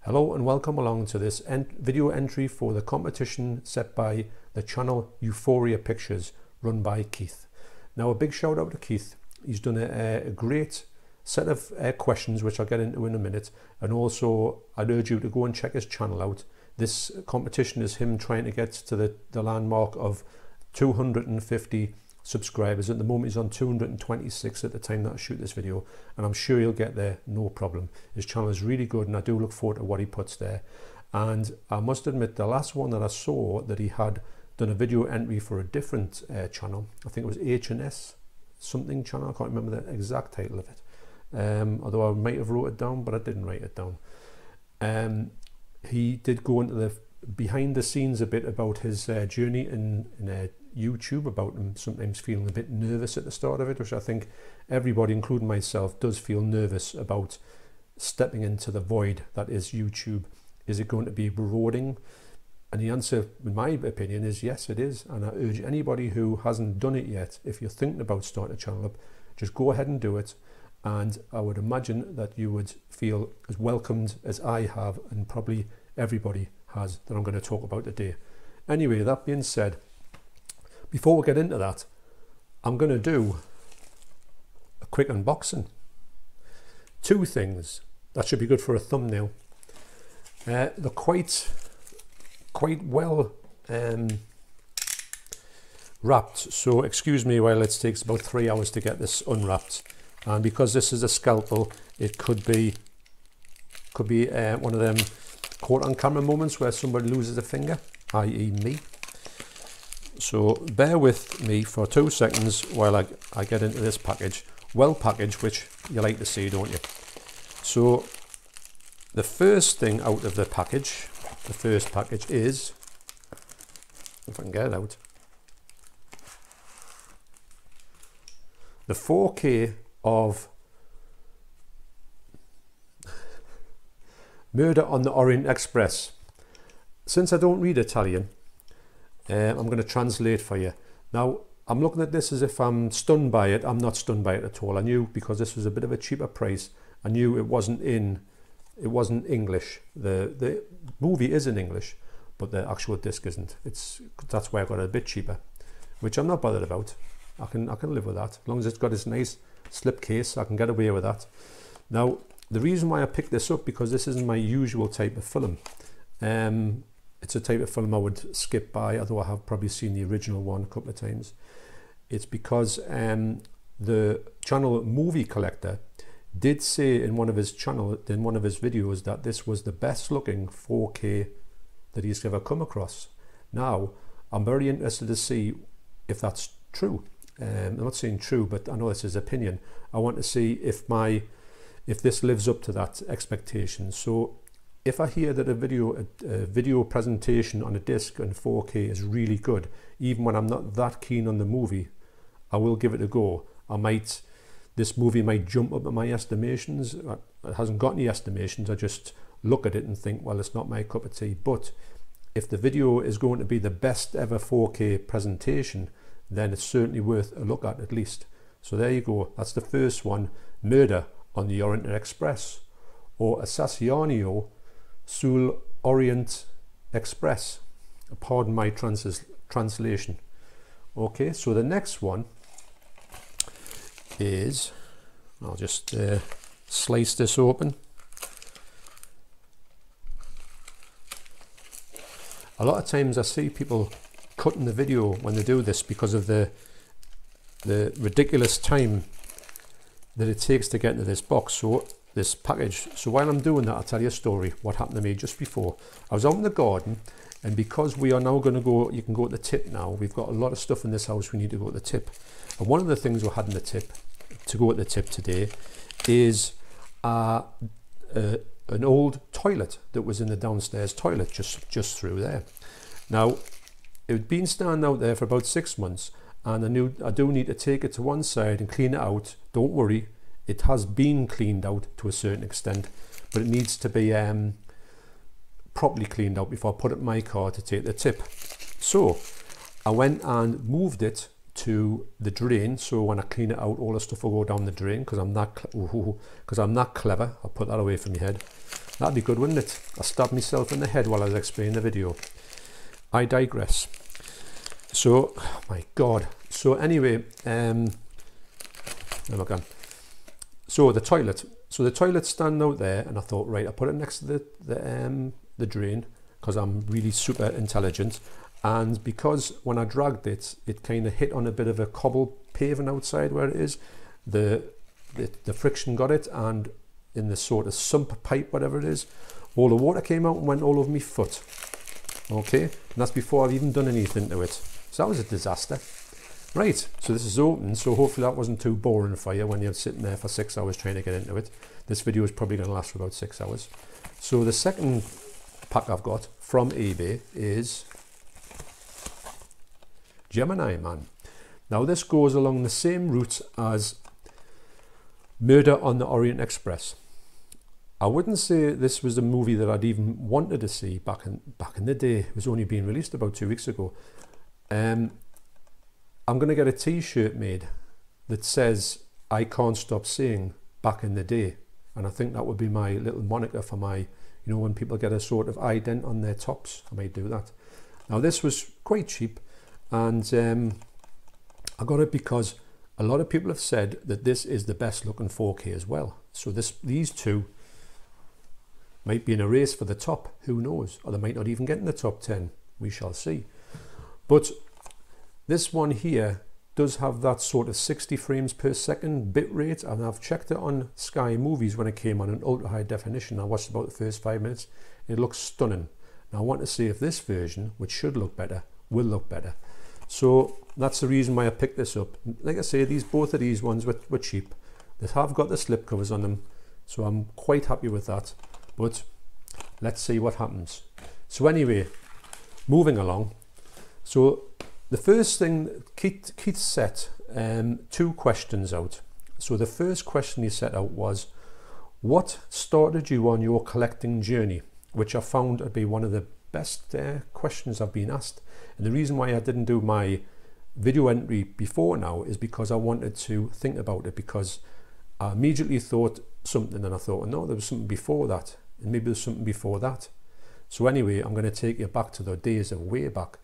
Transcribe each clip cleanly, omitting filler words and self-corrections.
Hello and welcome along to this video entry for the competition set by the channel EUPHORIA Pictures run by Keith. Now a big shout out to Keith. He's done a great set of questions which I'll get into in a minute, and also I'd urge you to go and check his channel out. This competition is him trying to get to the landmark of 250 subscribers. At the moment he's on 226 at the time that I shoot this video, and I'm sure he'll get there no problem. His channel is really good and I do look forward to what he puts there. And I must admit, the last one that I saw that he had done a video entry for a different channel, I think it was H&S something channel, I can't remember the exact title of it, although I might have wrote it down, but I didn't write it down. He did go into the behind the scenes a bit about his journey in YouTube, about him sometimes feeling a bit nervous at the start of it, which I think everybody, including myself, does feel nervous about stepping into the void that is YouTube. Is it going to be rewarding? And the answer, in my opinion, is yes, it is. And I urge anybody who hasn't done it yet, if you're thinking about starting a channel up, just go ahead and do it. And I would imagine that you would feel as welcomed as I have, and probably everybody has, that I'm going to talk about today. Anyway, that being said, before we get into that, I'm going to do a quick unboxing. Two things that should be good for a thumbnail. They're quite well wrapped, so excuse me while it takes about 3 hours to get this unwrapped. And because this is a scalpel, it could be one of them caught on camera moments where somebody loses a finger, i.e. me. So bear with me for 2 seconds while I get into this package. Well packaged, which you like to see, don't you? So the first thing out of the package, the first package is, if I can get it out, the 4K of Murder on the Orient Express. Since I don't read Italian, I'm going to translate for you. Now, I'm looking at this as if I'm stunned by it. I'm not stunned by it at all. I knew, because this was a bit of a cheaper price, I knew it wasn't English. The movie is in English, but the actual disc isn't. That's why I got it a bit cheaper, which I'm not bothered about. I can live with that. As long as it's got this nice slip case, I can get away with that. Now, the reason why I picked this up, because this isn't my usual type of film. It's a type of film I would skip by, although I have probably seen the original one a couple of times. It's because the channel Movie Collector did say in one of his videos that this was the best looking 4K that he's ever come across. Now, I'm very interested to see if that's true. I'm not saying true, but I know this is his opinion. I want to see if this lives up to that expectation. So if I hear that a video presentation on a disc in 4K is really good, even when I'm not that keen on the movie, I will give it a go. This movie might jump up in my estimations. It hasn't got any estimations. I just look at it and think, well, it's not my cup of tea. But if the video is going to be the best ever 4K presentation, then it's certainly worth a look at least. So there you go. That's the first one, Murder on the Orient Express, or Assassinio sul Orient Express. Pardon my translation. Okay, so the next one is, I'll just slice this open. A lot of times I see people cutting the video when they do this because of the ridiculous time that it takes to get into this box. So this package. So while I'm doing that, I'll tell you a story, what happened to me just before. I was out in the garden, and because we are now going to go, you can go to the tip now. We've got a lot of stuff in this house we need to go to the tip. And one of the things we had in the tip, to go at the tip today, is an old toilet that was in the downstairs toilet, just through there. Now, it had been standing out there for about 6 months, and I knew I do need to take it to one side and clean it out. Don't worry. It has been cleaned out to a certain extent, but it needs to be properly cleaned out before I put it in my car to take the tip. So I went and moved it to the drain, so when I clean it out, all the stuff will go down the drain, because I'm not clever. I'll put that away from your head. That'd be good, wouldn't it? I stabbed myself in the head while I was explaining the video. I digress. So, my God. So anyway, where am I gone? So the toilet. So the toilet's standing out there, and I thought, right, I put it next to the drain because I'm really super intelligent. And because when I dragged it, it kind of hit on a bit of a cobble paving outside where it is. The friction got it, and in the sort of sump pipe, whatever it is, all the water came out and went all over my foot. Okay, and that's before I've even done anything to it. So that was a disaster. Right, so this is open, so hopefully that wasn't too boring for you when you're sitting there for 6 hours trying to get into it. This video is probably going to last for about 6 hours. So the second pack I've got from eBay is Gemini Man. Now this goes along the same route as Murder on the Orient Express. I wouldn't say this was a movie that I'd even wanted to see back in the day. It was only being released about 2 weeks ago. I'm going to get a t-shirt made that says I can't stop seeing back in the day, and I think that would be my little moniker for my, you know, when people get a sort of ident on their tops, I might do that. Now this was quite cheap, and I got it because a lot of people have said that this is the best looking 4K as well. So these two might be in a race for the top, who knows, or they might not even get in the top 10, we shall see. But this one here does have that sort of 60 frames per second bit rate, and I've checked it on Sky Movies when it came on in ultra high definition. I watched about the first 5 minutes. It looks stunning. Now I want to see if this version, which should look better, will look better. So that's the reason why I picked this up. Like I say, both of these ones were cheap. They have got the slip covers on them, so I'm quite happy with that. But let's see what happens. So anyway, moving along. So the first thing, Keith set 2 questions out. So the first question he set out was, what started you on your collecting journey? Which I found to be one of the best questions I've been asked. And the reason why I didn't do my video entry before now is because I wanted to think about it, because I immediately thought something, and I thought, oh, no, there was something before that, and maybe there's something before that. So anyway, I'm going to take you back to the days of way back.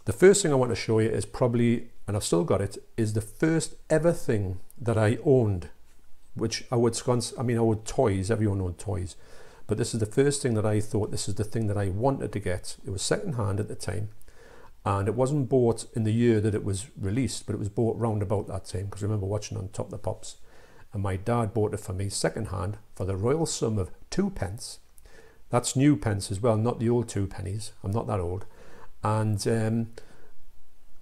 The first thing I want to show you is probably, and I've still got it, is the first ever thing that I owned, which I would toys, everyone owned toys, but this is the first thing that I thought, this is the thing that I wanted to get. It was second hand at the time, and it wasn't bought in the year that it was released, but it was bought round about that time, because I remember watching on Top of the Pops, and my dad bought it for me second hand for the royal sum of 2 pence. That's new pence as well, not the old 2 pennies. I'm not that old. And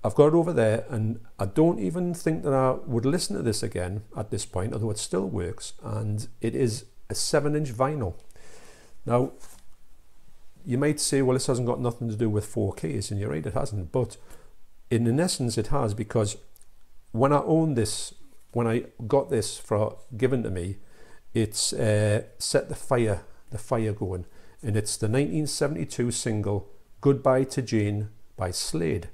I've got it over there, and I don't even think that I would listen to this again at this point, although it still works, and it is a 7-inch vinyl. Now, you might say, well, this hasn't got nothing to do with 4Ks, and you're right, it hasn't, but in essence it has, because when I owned this, when I got this given to me, it's set the fire going, and it's the 1972 single Goodbye to Jane by Slade.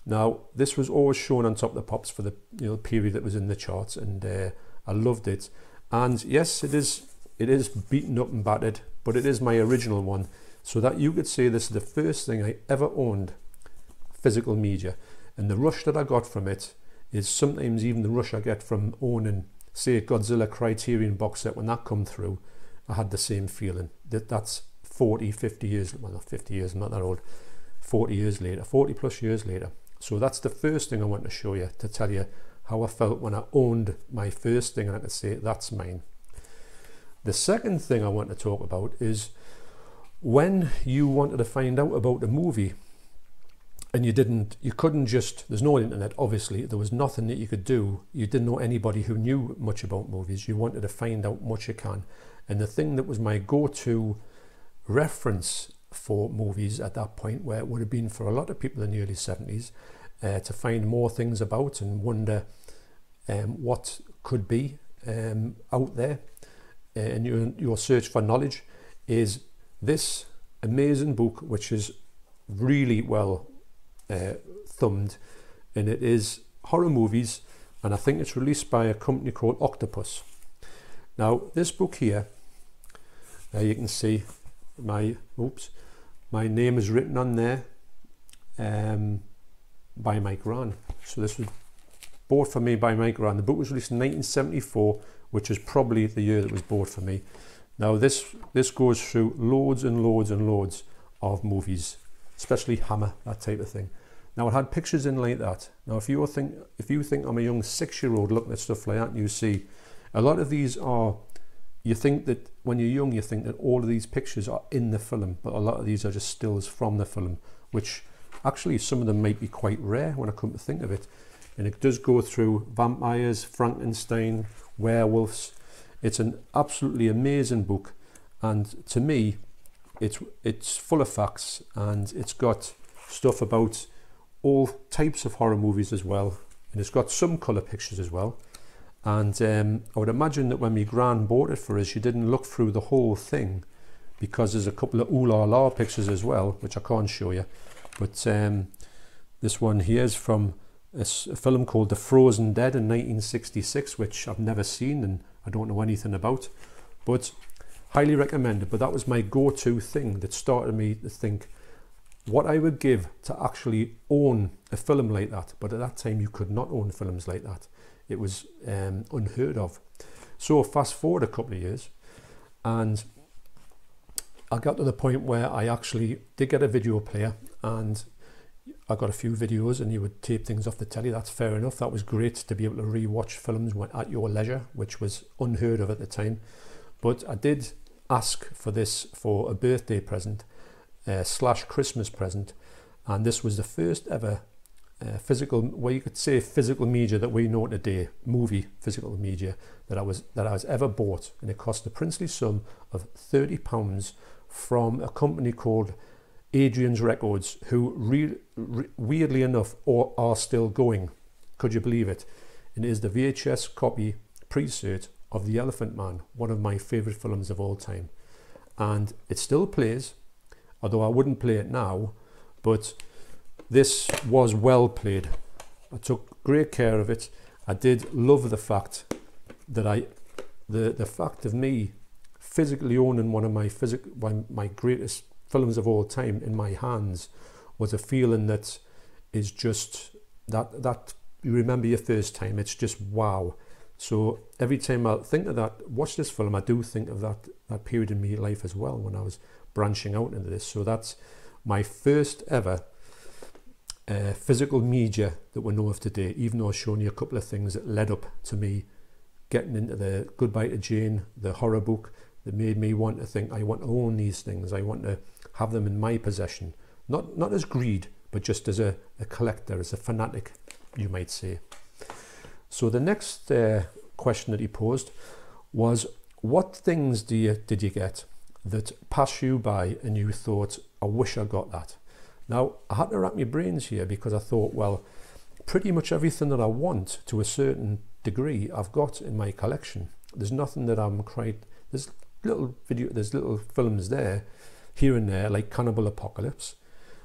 Now this was always shown on Top of the Pops for the period that was in the charts, and I loved it. And yes, it is beaten up and battered, but it is my original one, so that you could say this is the first thing I ever owned physical media. And the rush that I got from it is sometimes even the rush I get from owning, say, Godzilla Criterion box set. When that come through, I had the same feeling. That's 40, 50 years, well, not 50 years, I'm not that old, 40 years later, 40 plus years later. So that's the first thing I want to show you, to tell you how I felt when I owned my first thing, and I could say, that's mine. The second thing I want to talk about is when you wanted to find out about a movie, and you couldn't just, there's no internet, obviously, there was nothing that you could do, you didn't know anybody who knew much about movies, you wanted to find out much you can. And the thing that was my go-to reference for movies at that point, where it would have been for a lot of people in the early 70s, to find more things about and wonder what could be out there in your search for knowledge, is this amazing book, which is really well thumbed, and it is horror movies, and I think it's released by a company called Octopus. Now this book here, There you can see my name is written on there by my gran. So this was bought for me by my gran. The book was released in 1974, which is probably the year that was bought for me. Now this goes through loads and loads and loads of movies, especially Hammer, that type of thing. Now it had pictures in like that. Now if you think I'm a young 6-year-old looking at stuff like that, and you see a lot of these are, you think that when you're young, you think that all of these pictures are in the film, but a lot of these are just stills from the film, which actually some of them might be quite rare when I come to think of it. And it does go through vampires, Frankenstein, werewolves. It's an absolutely amazing book, and to me it's full of facts, and it's got stuff about all types of horror movies as well, and it's got some colour pictures as well. And I would imagine that when my gran bought it for us, she didn't look through the whole thing, because there's a couple of ooh la la pictures as well, which I can't show you. But this one here is from a film called The Frozen Dead in 1966, which I've never seen and I don't know anything about, but highly recommended. But that was my go-to thing that started me to think what I would give to actually own a film like that. But at that time you could not own films like that. It was unheard of. So fast forward a couple of years, and I got to the point where I actually did get a video player, and I got a few videos, and you would tape things off the telly. That's fair enough. That was great to be able to re-watch films at your leisure, which was unheard of at the time. But I did ask for this for a birthday present slash Christmas present, and this was the first ever physical, well, you could say physical media that we know today, movie physical media that I was ever bought, and it cost the princely sum of £30 from a company called Adrian's Records, who weirdly enough are still going. Could you believe it? It is the VHS copy pre-cert of The Elephant Man, one of my favourite films of all time, and it still plays, although I wouldn't play it now, but this was well played. I took great care of it. I did love the fact that the fact of me physically owning one of my greatest films of all time in my hands was a feeling that is just that you remember your first time. It's just wow. So every time I think of that, watch this film, I do think of that period in my life as well, when I was branching out into this. So that's my first ever physical media that we know of today, even though I've shown you a couple of things that led up to me getting into the Goodbye to Jane, the horror book, that made me want to think, I want to own these things, I want to have them in my possession, not as greed, but just as a collector, as a fanatic, you might say. So the next question that he posed was, what things did you get that passed you by and you thought, I wish I got that? Now, I had to wrap my brains here, because I thought, well, pretty much everything that I want to a certain degree I've got in my collection. There's nothing that I'm quite, there's little films there, here and there, like Cannibal Apocalypse,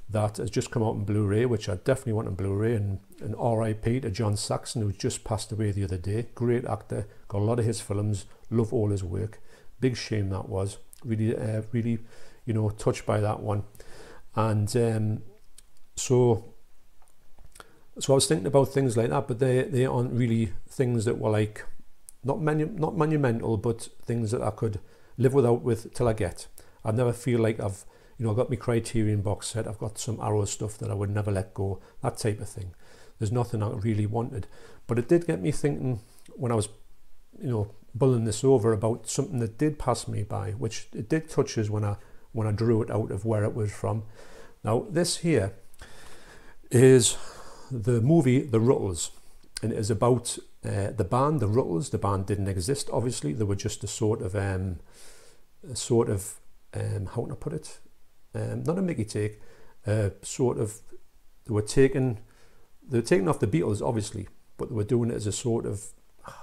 that has just come out in Blu-ray, which I definitely want on Blu-ray, and RIP to John Saxon, who just passed away the other day. Great actor, got a lot of his films, love all his work. Big shame that was. Really, you know, touched by that one. And so I was thinking about things like that, but they aren't really things that were like not monumental, but things that I could live without till I get. I never feel like I've got my Criterion box set, I've got some Arrow stuff that I would never let go, that type of thing. There's nothing I really wanted, but it did get me thinking when I was, bulling this over, about something that did pass me by, which it did touch us when I drew it out of where it was from. Now this here is the movie The Ruttles, and it is about the band, the Ruttles. The band didn't exist, obviously. They were just a sort of how can I put it? Not a Mickey take, they were taken off the Beatles, obviously, but they were doing it as a sort of,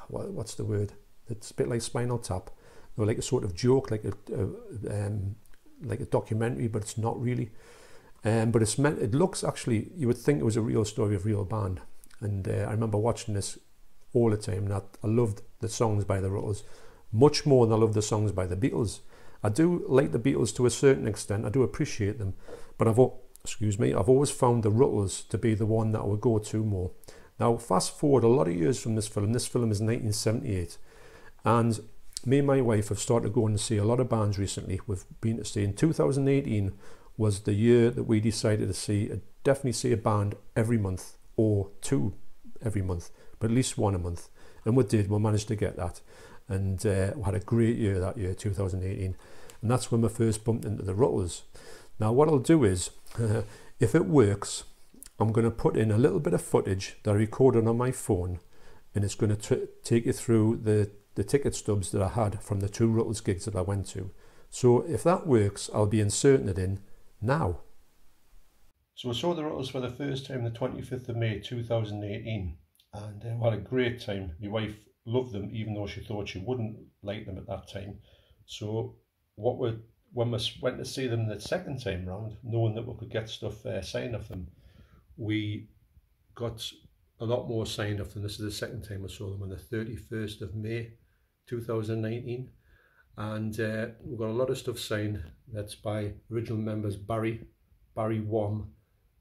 what's the word? It's a bit like Spinal Tap. They were like a sort of joke, like a documentary, but it's not really. But it looks, actually, you would think it was a real story of a real band. And I remember watching this all the time, and I loved the songs by the Ruttles much more than I loved the songs by the Beatles. I do like the Beatles to a certain extent. I do appreciate them, but I've always found the Ruttles to be the one that I would go to more. Now, fast forward a lot of years from this film. This film is 1978, and me and my wife have started going to see a lot of bands recently. We've been to see, in 2018 was the year that we decided to definitely see a band every month, or two every month, but at least one a month. And we did, we managed to get that. And we had a great year that year, 2018. And that's when we first bumped into the Ruttles. Now what I'll do is, if it works, I'm going to put in a little bit of footage that I recorded on my phone, and it's going to take you through the ticket stubs that I had from the 2 Ruttles gigs that I went to. So if that works, I'll be inserting it in now. So I saw the Ruttles for the first time the 25th of May 2018, and we had a great time. My wife loved them, even though she thought she wouldn't like them at that time. So when we went to see them the second time round, knowing that we could get stuff signed off them, we got a lot more signed off them. This is the second time I saw them, on the 31st of May 2019, and we've got a lot of stuff signed that's by original members Barry Wom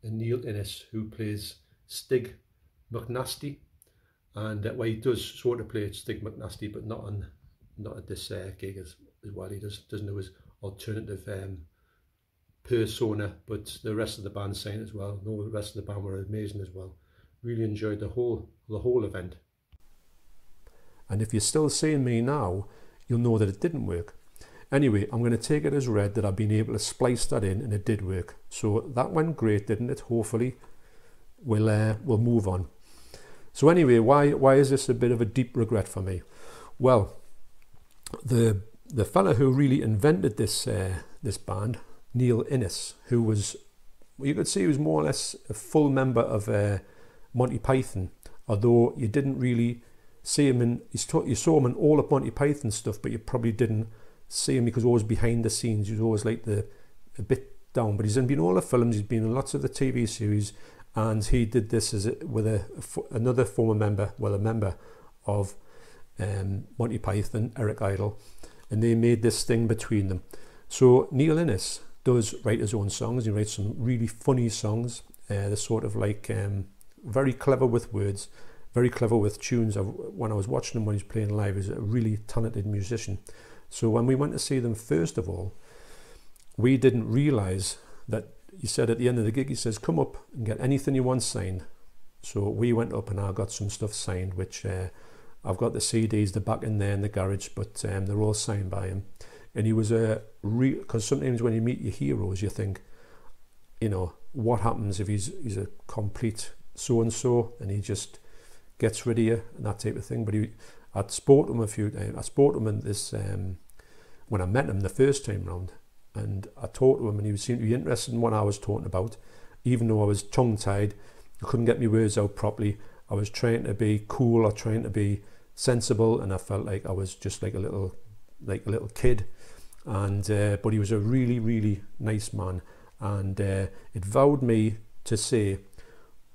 and Neil Innes, who plays Stig McNasty, and well, he does sort of play Stig McNasty, but not at this gig as well. He doesn't know his alternative persona, but the rest of the band sang as well. No, the rest of the band were amazing as well. Really enjoyed the whole event. And if you're still seeing me now, you'll know that it didn't work. Anyway, I'm going to take it as read that I've been able to splice that in, and it did work. So that went great, didn't it? Hopefully we'll move on. So anyway, why is this a bit of a deep regret for me? Well, the fella who really invented this band, Neil Innes, who was, you could say he was more or less a full member of Monty Python, although you didn't really see him in, you saw him in all of Monty Python stuff, but you probably didn't see him because he was always behind the scenes. He was always like a bit down, but he's been in all the films, he's been in lots of the TV series, and he did this with another former member, well, a member of Monty Python, Eric Idle, and they made this thing between them. So Neil Innes does write his own songs. He writes some really funny songs. They're sort of like very clever with words, very clever with tunes. When I was watching him when he's playing live, he's a really talented musician. So when we went to see them, first of all, we didn't realise that he said at the end of the gig, he says, come up and get anything you want signed. So we went up and I got some stuff signed, which I've got the CDs, they're back in there in the garage, but they're all signed by him. And he was a real, because sometimes when you meet your heroes, you think, you know, what happens if he's a complete so-and-so and he just gets rid of you and that type of thing. But I'd spoke to him a few times. I spoke to him in this, when I met him the first time round, and I talked to him and he seemed to be interested in what I was talking about, even though I was tongue-tied. I couldn't get my words out properly. I was trying to be cool or trying to be sensible, and I felt like I was just like a little kid. And but he was a really, really nice man, and it vowed me to say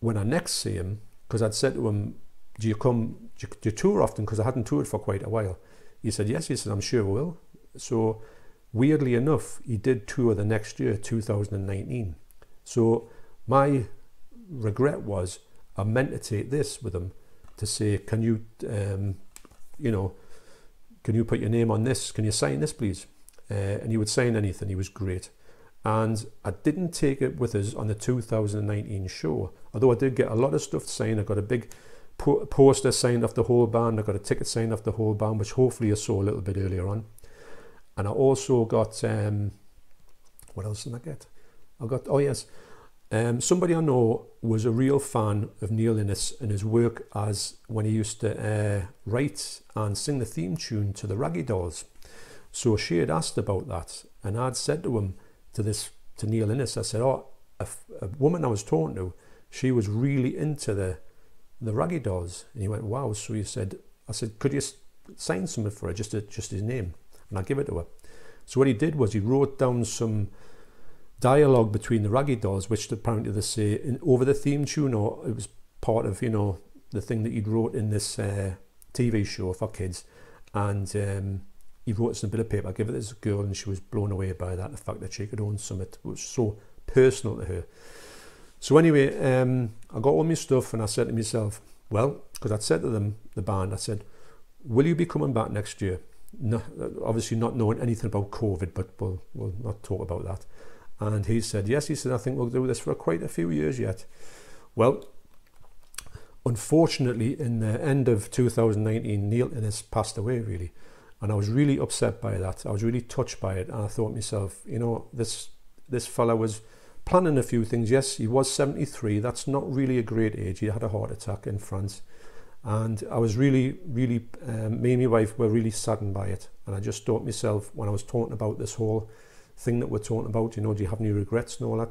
when I next see him, because I'd said to him, do you tour often, because I hadn't toured for quite a while. He said yes. He said, I'm sure we will. So weirdly enough, he did tour the next year, 2019. So my regret was I meant to take this with him to say, can you you know, can you put your name on this, can you sign this please? And he would sign anything. He was great. And I didn't take it with us on the 2019 show, although I did get a lot of stuff signed. I got a big poster signed off the whole band. I got a ticket signed off the whole band, which hopefully you saw a little bit earlier on. And I also got what else did I get? I got, oh yes, somebody I know was a real fan of Neil Innes and his work as when he used to write and sing the theme tune to the Raggy Dolls. So she had asked about that, and I'd said to him, to Neil Innes, I said, oh, a woman I was talking to, she was really into the Raggy Dolls. And he went, wow. So he said, I said, could you sign something for her, just his name? And I give it to her. So what he did was he wrote down some dialogue between the Raggy Dolls, which apparently they say over the theme tune, or it was part of, you know, the thing that he'd wrote in this TV show for kids. And he wrote us a bit of paper. I gave it to this girl and she was blown away by that, the fact that she could own something. It was so personal to her. So anyway, I got all my stuff and I said to myself, well, because I'd said to them, the band, I said, will you be coming back next year? No, obviously not knowing anything about COVID, but we'll not talk about that. And he said, yes. He said, I think we'll do this for quite a few years yet. Well, unfortunately, in the end of 2019, Neil Innes passed away, really. And I was really upset by that. I was really touched by it. And I thought to myself, you know, this fella was planning a few things. Yes, he was 73. That's not really a great age. He had a heart attack in France. And I was really, me and my wife were really saddened by it. And I just thought to myself, when I was talking about this whole thing that we're talking about, you know, do you have any regrets and all that?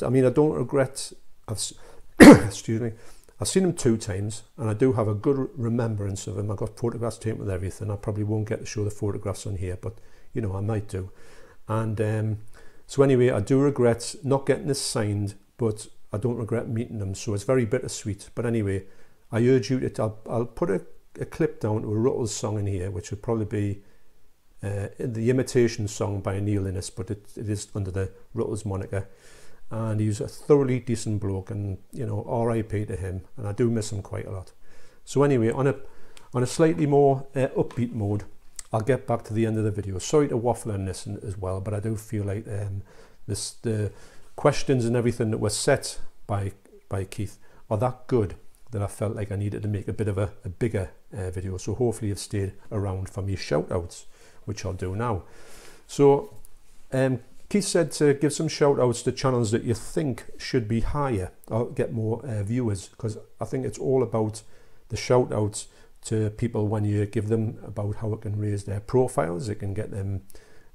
I mean, I don't regret, excuse me, I've seen him 2 times and I do have a good remembrance of him. I got photographs taken with everything. I probably won't get to show the photographs on here, but, you know, I might do. And so anyway, I do regret not getting this signed, but I don't regret meeting them. So it's very bittersweet. But anyway, I urge you to, I'll put a clip down to a Ruttles song in here, which would probably be the Intimation Song by Neil Innes, but it is under the Ruttles moniker. And he's a thoroughly decent bloke, and, you know, RIP to him, and I do miss him quite a lot. So anyway, on a slightly more upbeat mode, I'll get back to the end of the video. Sorry to waffle on this as well, but I do feel like the questions and everything that were set by Keith are that good that I felt like I needed to make a bit of a bigger video. So hopefully you've stayed around for me shout-outs, which I'll do now. So Keith said to give some shout-outs to channels that you think should be higher or get more viewers, because I think it's all about the shout-outs to people when you give them about how it can raise their profiles. It can get them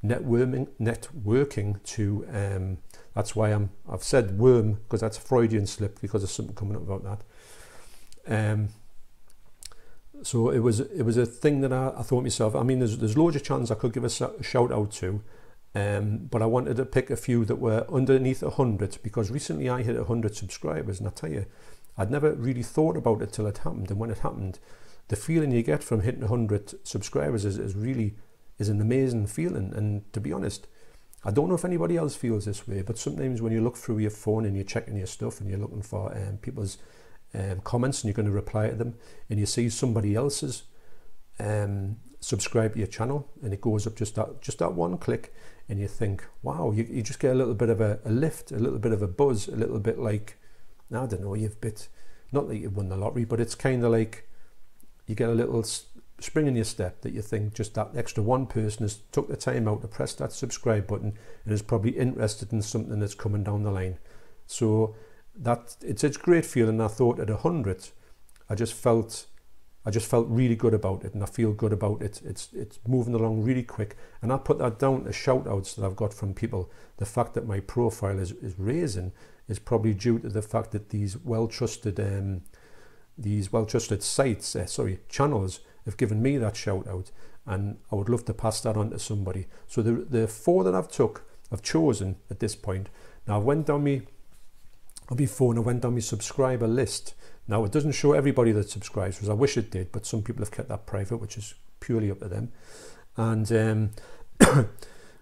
networking to, that's why I've said worm, because that's a Freudian slip, because there's something coming up about that. So it was a thing that I thought myself, I mean, there's loads of channels I could give a shout out to, but I wanted to pick a few that were underneath 100, because recently I hit 100 subscribers, and I tell you, I'd never really thought about it till it happened. And when it happened, the feeling you get from hitting 100 subscribers is an amazing feeling. And to be honest, I don't know if anybody else feels this way, but sometimes when you look through your phone and you're checking your stuff and you're looking for people's comments and you're going to reply to them, and you see somebody else's subscribe to your channel and it goes up just that one click, and you think, wow, you just get a little bit of a lift, a little bit of a buzz, a little bit like, I don't know, not like you've won the lottery, but it's kind of like you get a little spring in your step that you think just that extra one person has took the time out to press that subscribe button and is probably interested in something that's coming down the line. So that it's a great feeling. I thought at 100, I just felt really good about it, and I feel good about it. It's moving along really quick, and I put that down to shout outs that I've got from people. The fact that my profile is raising is probably due to the fact that these well-trusted sites, channels, have given me that shout out, and I would love to pass that on to somebody. So the 4 that I've chosen at this point. Now I went down my phone, I went down my subscriber list. Now it doesn't show everybody that subscribes, because I wish it did, but some people have kept that private, which is purely up to them. And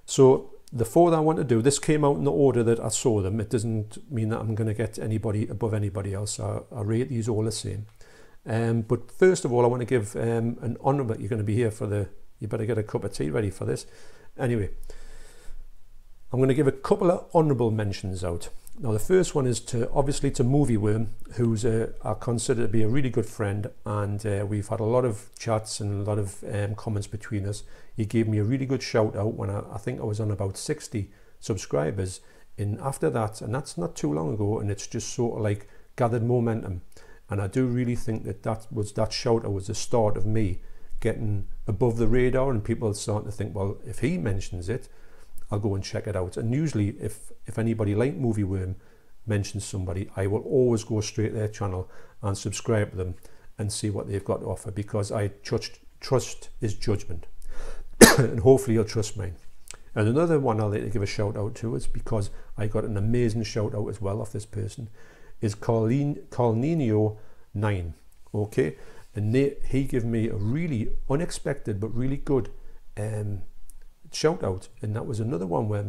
so the 4 that I want to do, this came out in the order that I saw them. It doesn't mean that I'm going to get anybody above anybody else. I rate these all the same. But first of all, I want to give an honourable, you're going to be here for you better get a cup of tea ready for this. Anyway, I'm going to give a couple of honourable mentions out. Now the first one is obviously to Movie Worm, who's I consider to be a really good friend, and we've had a lot of chats and a lot of comments between us. He gave me a really good shout out when I think I was on about 60 subscribers after that, and that's not too long ago, and it's just sort of like gathered momentum. And I do really think that shout out was the start of me getting above the radar, and people starting to think, well, if he mentions it, I'll go and check it out. And usually if anybody like Movie Worm mentions somebody, I will always go straight to their channel and subscribe to them and see what they've got to offer, because I trust his judgment and hopefully he'll trust mine. And another one I'd like to give a shout out to is because I got an amazing shout out as well off this person, is Carlinio 9. Okay, and he gave me a really unexpected but really good shout out, and that was another one where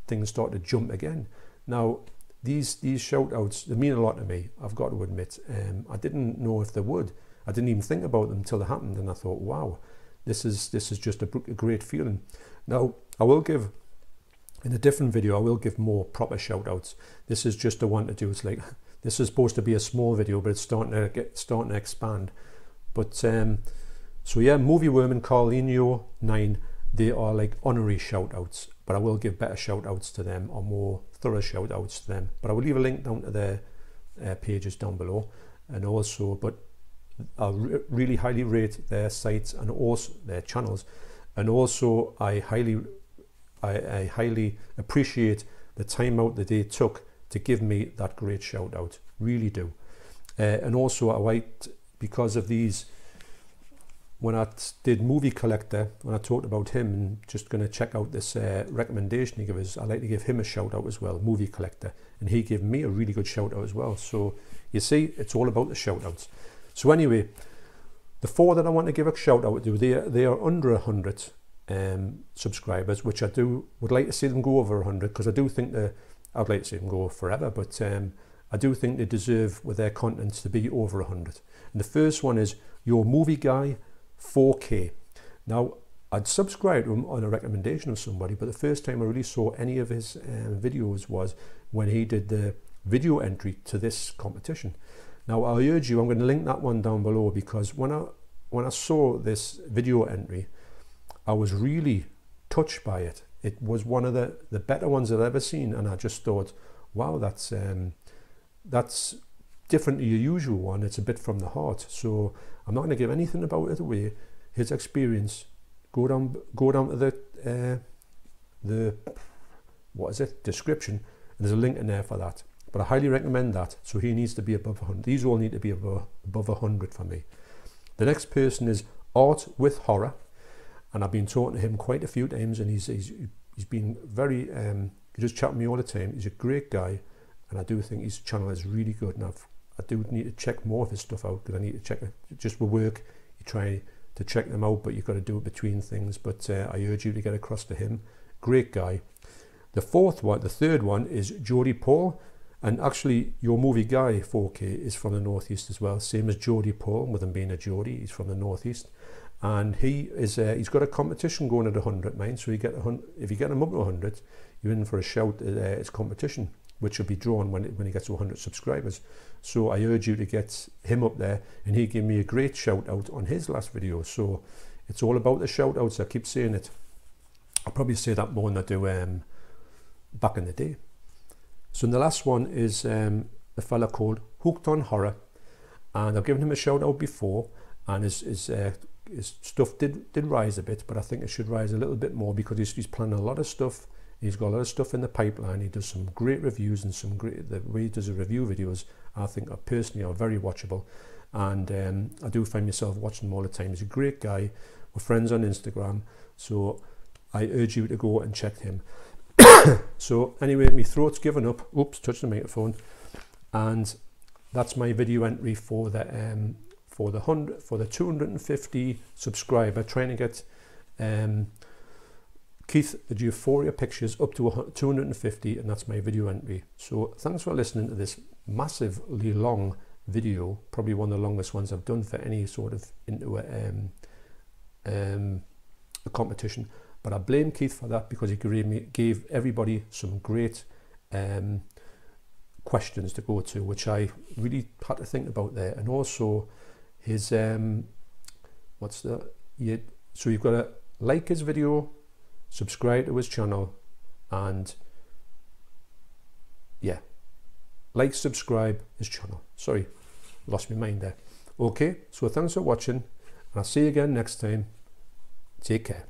things started to jump again. Now these shout outs, they mean a lot to me, I've got to admit. I didn't know if they would. I didn't even think about them until they happened, and I thought, wow, this is just a great feeling. Now I will give, in a different video, I will give more proper shout outs. This is just a one to do. It's like, this is supposed to be a small video, but it's starting to expand. But so yeah, Movie Worm and Carlinio 9, they are like honorary shout outs, but I will give better shout outs to them, or more thorough shout outs to them. But I will leave a link down to their pages down below, and also, but I really highly rate their sites and also their channels, and also I highly appreciate the time out that they took to give me that great shout out, really do. And also I liked, because of these, when I did Movie Collector, when I talked about him and just going to check out this recommendation he gave us, I like to give him a shout out as well, Movie Collector, and he gave me a really good shout out as well. So you see, it's all about the shout outs. So anyway, the 4 that I want to give a shout out to, they are under 100 subscribers, which I would like to see them go over 100, because I do think I'd like to see them go forever, but I do think they deserve, with their content, to be over 100. And the first one is Your Movie Guy 4K. Now I'd subscribed to him on a recommendation of somebody, but the first time I really saw any of his videos was when he did the video entry to this competition. Now I urge you, I'm going to link that one down below, because when I saw this video entry, I was really touched by it. It was one of the better ones I've ever seen, and I just thought, wow, that's different to your usual one. It's a bit from the heart. So I'm not going to give anything about it away. His experience, go down to the what is it, description, and there's a link in there for that. But I highly recommend that. So he needs to be above 100. These all need to be above 100 for me. The next person is Art with Horror, and I've been talking to him quite a few times, and he's been very he just chat with me all the time. He's a great guy, and I do think his channel is really good. And I do need to check more of his stuff out, because I need to check it. Just with work, you try to check them out, but you've got to do it between things. But I urge you to get across to him. Great guy. The third one is Geordie Paul. And actually, Your Movie Guy 4K is from the Northeast as well, same as Geordie Paul, with him being a Geordie. He's from the Northeast, and he's got a competition going at 100, mind. So if you get him up to 100, you're in for a shout at his competition, which will be drawn when he gets to 100 subscribers. So I urge you to get him up there, and he gave me a great shout out on his last video. So it's all about the shout outs. I keep saying it. I'll probably say that more than I do back in the day. So the last one is a fella called Hooked on Horror, and I've given him a shout out before, and his stuff did rise a bit, but I think it should rise a little bit more, because he's planning a lot of stuff. He's got a lot of stuff in the pipeline. He does some great reviews, and the way he does the review videos, I think personally are very watchable, and I do find myself watching them all the time. He's a great guy. We're friends on Instagram, so I urge you to go and check him. So anyway, my throat's given up. Oops, touched the microphone. And that's my video entry for the 250 subscriber, trying to get Keith the Euphoria Pictures up to 250, and that's my video entry. So thanks for listening to this massively long video, probably one of the longest ones I've done for any sort of into a competition. But I blame Keith for that, because he gave everybody some great questions to go to, which I really had to think about there. And also his so you've got to like his video, subscribe to his channel, and yeah, like, subscribe his channel. Sorry, lost my mind there. Okay, so thanks for watching, and I'll see you again next time. Take care.